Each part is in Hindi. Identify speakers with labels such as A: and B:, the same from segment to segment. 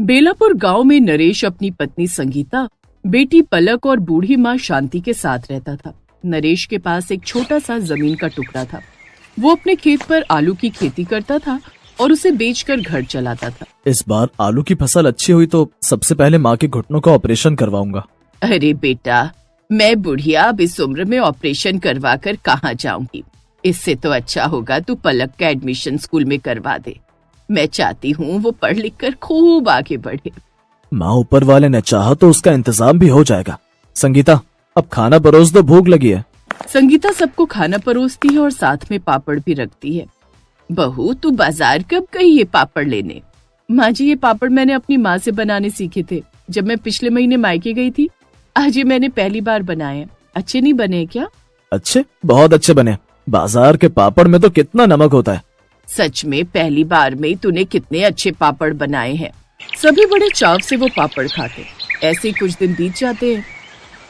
A: बेलापुर गांव में नरेश अपनी पत्नी संगीता, बेटी पलक और बूढ़ी माँ शांति के साथ रहता था। नरेश के पास एक छोटा सा जमीन का टुकड़ा था। वो अपने खेत पर आलू की खेती करता था और उसे बेचकर घर चलाता था।
B: इस बार आलू की फसल अच्छी हुई तो सबसे पहले माँ के घुटनों का ऑपरेशन करवाऊंगा।
A: अरे बेटा, मैं बुढ़िया अब इस उम्र में ऑपरेशन करवा कर कहाँ जाऊंगी। इससे तो अच्छा होगा तू पलक का एडमिशन स्कूल में करवा दे। मैं चाहती हूँ वो पढ़ लिख कर खूब आगे बढ़े।
B: माँ, ऊपर वाले ने चाहा तो उसका इंतजाम भी हो जाएगा। संगीता, अब खाना परोस दो, भूख लगी है।
A: संगीता सबको खाना परोसती है और साथ में पापड़ भी रखती है। बहू, तू बाजार कब गई ये पापड़ लेने? माँ जी, ये पापड़ मैंने अपनी माँ से बनाने सीखे थे जब मैं पिछले महीने मायके गई थी। आज ये मैंने पहली बार बनाए। अच्छे नहीं बने क्या?
B: अच्छे, बहुत अच्छे बने। बाजार के पापड़ में तो कितना नमक होता है।
A: सच में पहली बार में तूने कितने अच्छे पापड़ बनाए हैं। सभी बड़े चाव से वो पापड़ खाते। ऐसे ही कुछ दिन बीत जाते हैं।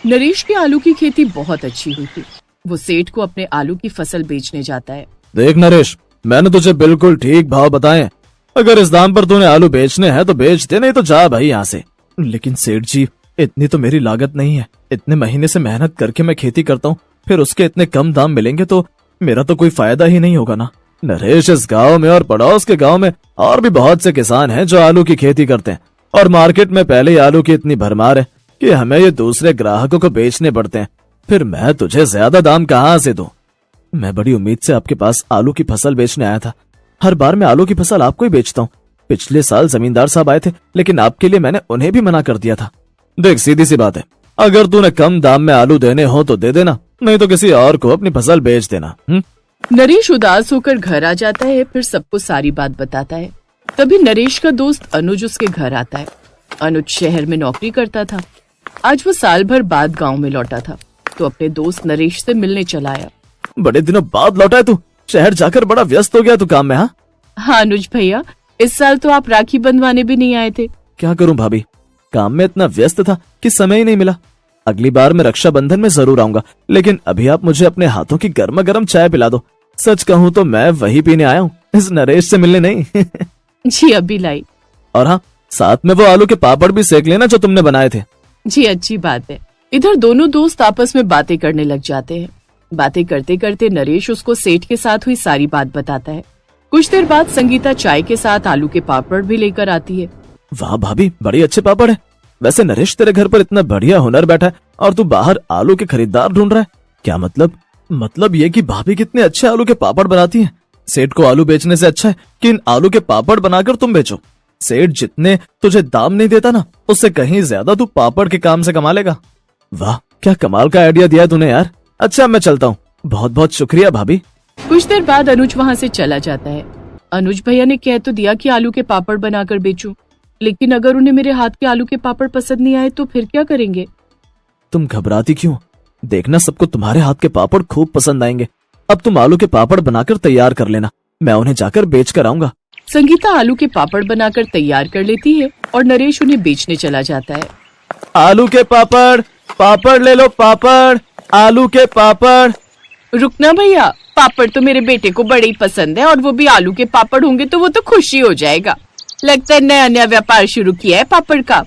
A: नरेश की आलू की खेती बहुत अच्छी हुई थी। वो सेठ को अपने आलू की फसल बेचने जाता है।
B: देख नरेश, मैंने तुझे बिल्कुल ठीक भाव बताए। अगर इस दाम पर तूने आलू बेचने हैं तो बेच दे, नहीं तो जा भाई यहाँ से। लेकिन सेठ जी, इतनी तो मेरी लागत नहीं है। इतने महीने से मेहनत करके मैं खेती करता हूँ, फिर उसके इतने कम दाम मिलेंगे तो मेरा तो कोई फायदा ही नहीं होगा ना। नरेश, इस गांव में और पड़ोस के गांव में और भी बहुत से किसान हैं जो आलू की खेती करते हैं और मार्केट में पहले ही आलू की इतनी भरमार है कि हमें ये दूसरे ग्राहकों को बेचने पड़ते हैं। फिर मैं तुझे ज्यादा दाम कहाँ से दूं? मैं बड़ी उम्मीद से आपके पास आलू की फसल बेचने आया था। हर बार मैं आलू की फसल आपको ही बेचता हूँ। पिछले साल जमींदार साहब आए थे, लेकिन आपके लिए मैंने उन्हें भी मना कर दिया था। देख, सीधी सी बात है, अगर तूने कम दाम में आलू देने हो तो दे देना, नहीं तो किसी और को अपनी फसल बेच देना।
A: नरेश उदास होकर घर आ जाता है। फिर सबको सारी बात बताता है। तभी नरेश का दोस्त अनुज उसके घर आता है। अनुज शहर में नौकरी करता था। आज वो साल भर बाद गांव में लौटा था तो अपने दोस्त नरेश से मिलने चला आया।
B: बड़े दिनों बाद लौटा है तू। शहर जाकर बड़ा व्यस्त हो गया तू काम में?
A: हाँ अनुज भैया, इस साल तो आप राखी बंधवाने भी नहीं आए थे।
B: क्या करूं भाभी, काम में इतना व्यस्त था कि समय ही नहीं मिला। अगली बार मैं रक्षाबंधन में जरूर आऊंगा, लेकिन अभी आप मुझे अपने हाथों की गर्मा गर्म चाय पिला दो। सच कहूं तो मैं वही पीने आया हूँ, इस नरेश से मिलने नहीं।
A: जी अभी लाई।
B: और हाँ, साथ में वो आलू के पापड़ भी सेक लेना जो तुमने बनाए थे।
A: जी अच्छी बात है। इधर दोनों दोस्त आपस में बातें करने लग जाते हैं। बातें करते करते नरेश उसको सेठ के साथ हुई सारी बात बताता है। कुछ देर बाद संगीता चाय के साथ आलू के पापड़ भी लेकर आती है।
B: वाह भाभी, बड़ी अच्छे पापड़ है। वैसे नरेश, तेरे घर पर इतना बढ़िया हुनर बैठा है और तू बाहर आलू के खरीदार ढूंढ रहा है। क्या मतलब ये कि भाभी कितने अच्छे आलू के पापड़ बनाती हैं। सेठ को आलू बेचने से अच्छा है कि इन आलू के पापड़ बनाकर तुम बेचो। सेठ जितने तुझे दाम नहीं देता ना, उससे कहीं ज्यादा तू पापड़ के काम से कमा लेगा। वाह, क्या कमाल का आइडिया दिया तूने यार। अच्छा, मैं चलता हूँ। बहुत बहुत शुक्रिया भाभी।
A: कुछ देर बाद अनुज वहाँ से चला जाता है। अनुज भैया ने कह तो दिया कि आलू के पापड़ बनाकर बेचूं, लेकिन अगर उन्हें मेरे हाथ के आलू के पापड़ पसंद नहीं आए तो फिर क्या करेंगे?
B: तुम घबराती क्यों? देखना, सबको तुम्हारे हाथ के पापड़ खूब पसंद आएंगे। अब तुम आलू के पापड़ बनाकर तैयार कर लेना, मैं उन्हें जाकर बेच कर आऊंगा।
A: संगीता आलू के पापड़ बनाकर तैयार कर लेती है और नरेश उन्हें बेचने चला जाता है।
B: आलू के पापड़, पापड़ ले लो, पापड़, आलू के पापड़।
A: रुकना भैया, पापड़ तो मेरे बेटे को बड़े ही पसंद है और वो भी आलू के पापड़ होंगे तो वो तो खुशी हो जाएगा। लगता है नया नया व्यापार शुरू किया है पापड़ का।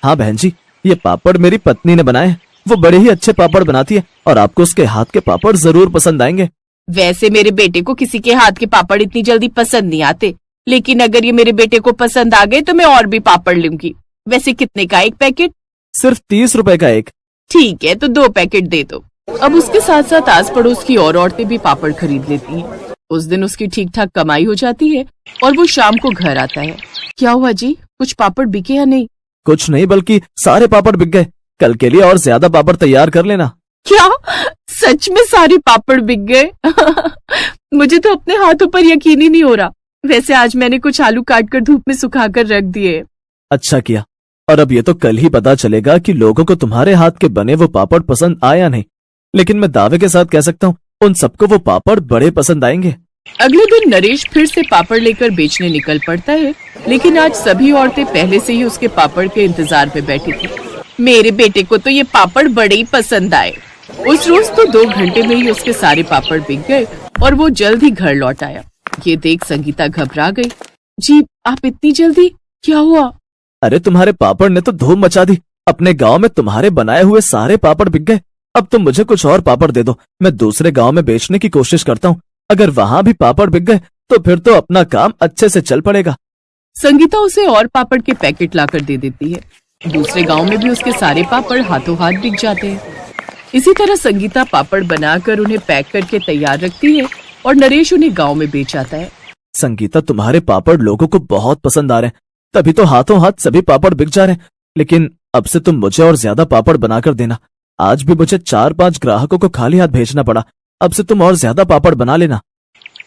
B: हाँ बहन जी, ये पापड़ मेरी पत्नी ने बनाए हैं। वो बड़े ही अच्छे पापड़ बनाती है और आपको उसके हाथ के पापड़ जरूर पसंद आएंगे।
A: वैसे मेरे बेटे को किसी के हाथ के पापड़ इतनी जल्दी पसंद नहीं आते, लेकिन अगर ये मेरे बेटे को पसंद आ गए तो मैं और भी पापड़ लूंगी। वैसे कितने का एक पैकेट?
B: सिर्फ 30 रुपए का एक।
A: ठीक है, तो 2 पैकेट दे दो। अब उसके साथ साथ आस पड़ोस की और औरतें भी पापड़ खरीद लेती हैं। उस दिन उसकी ठीक ठाक कमाई हो जाती है और वो शाम को घर आता है। क्या हुआ जी, कुछ पापड़ बिके या नहीं?
B: कुछ नहीं, बल्कि सारे पापड़ बिक गए। कल के लिए और ज्यादा पापड़ तैयार कर लेना।
A: क्या सच में सारे पापड़ बिक गए? मुझे तो अपने हाथों पर यकीन ही नहीं हो रहा। वैसे आज मैंने कुछ आलू काट कर धूप में सुखा कर रख दिए।
B: अच्छा किया। और अब ये तो कल ही पता चलेगा कि लोगों को तुम्हारे हाथ के बने वो पापड़ पसंद आया नहीं, लेकिन मैं दावे के साथ कह सकता हूँ उन सबको वो पापड़ बड़े पसंद आएंगे।
A: अगले दिन नरेश फिर से पापड़ लेकर बेचने निकल पड़ता है, लेकिन आज सभी औरतें पहले से ही उसके पापड़ के इंतजार में बैठी थी। मेरे बेटे को तो ये पापड़ बड़े ही पसंद आए। उस रोज तो 2 घंटे में ही उसके सारे पापड़ बिक गए और वो जल्द ही घर लौट आया। ये देख संगीता घबरा गई। जी आप इतनी जल्दी, क्या हुआ?
B: अरे तुम्हारे पापड़ ने तो धूम मचा दी, अपने गांव में तुम्हारे बनाए हुए सारे पापड़ बिक गए। अब तुम मुझे कुछ और पापड़ दे दो, मैं दूसरे गांव में बेचने की कोशिश करता हूँ। अगर वहां भी पापड़ बिक गए तो फिर तो अपना काम अच्छे से चल पड़ेगा।
A: संगीता उसे और पापड़ के पैकेट लाकर दे देती है। दूसरे गांव में भी उसके सारे पापड़ हाथों हाथ बिक जाते हैं। इसी तरह संगीता पापड़ बनाकर उन्हें पैक करके तैयार रखती है और नरेश उन्हें गांव में बेच आता है।
B: संगीता, तुम्हारे पापड़ लोगों को बहुत पसंद आ रहे हैं, तभी तो हाथों हाथ सभी पापड़ बिक जा रहे हैं। लेकिन अब से तुम मुझे और ज्यादा पापड़ बनाकर देना। आज भी मुझे 4-5 ग्राहकों को खाली हाथ भेजना पड़ा, अब से तुम और ज्यादा पापड़ बना लेना।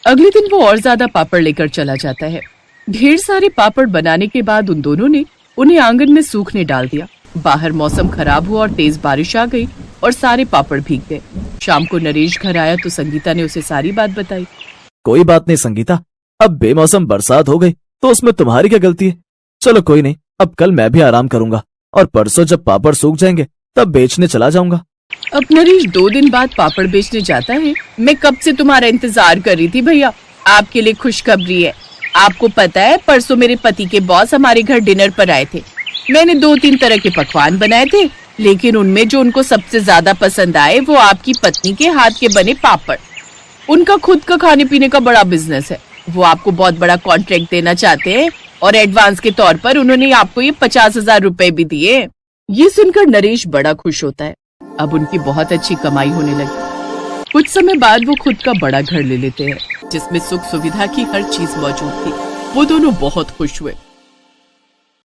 A: अगले दिन वो और ज्यादा पापड़ लेकर चला जाता है। ढेर सारे पापड़ बनाने के बाद उन दोनों ने उन्हें आंगन में सूखने डाल दिया। बाहर मौसम खराब हुआ और तेज बारिश आ गई और सारे पापड़ भीग गए। शाम को नरेश घर आया तो संगीता ने उसे सारी बात बताई।
B: कोई बात नहीं संगीता, अब बेमौसम बरसात हो गई तो उसमें तुम्हारी क्या गलती है। चलो कोई नहीं, अब कल मैं भी आराम करूंगा और परसों जब पापड़ सूख जाएंगे तब बेचने चला जाऊंगा।
A: अब नरेश 2 दिन बाद पापड़ बेचने जाता है। मैं कब से तुम्हारा इंतजार कर रही थी भैया, आपके लिए खुशखबरी है। आपको पता है परसों मेरे पति के बॉस हमारे घर डिनर पर आए थे। मैंने 2-3 तरह के पकवान बनाए थे, लेकिन उनमें जो उनको सबसे ज्यादा पसंद आए वो आपकी पत्नी के हाथ के बने पापड़। उनका खुद का खाने पीने का बड़ा बिजनेस है। वो आपको बहुत बड़ा कॉन्ट्रैक्ट देना चाहते हैं और एडवांस के तौर पर उन्होंने आपको ये 50,000 रुपए भी दिए। ये सुनकर नरेश बड़ा खुश होता है। अब उनकी बहुत अच्छी कमाई होने लगी। कुछ समय बाद वो खुद का बड़ा घर ले लेते हैं जिसमें सुख सुविधा की हर चीज मौजूद थी। वो दोनों बहुत खुश हुए।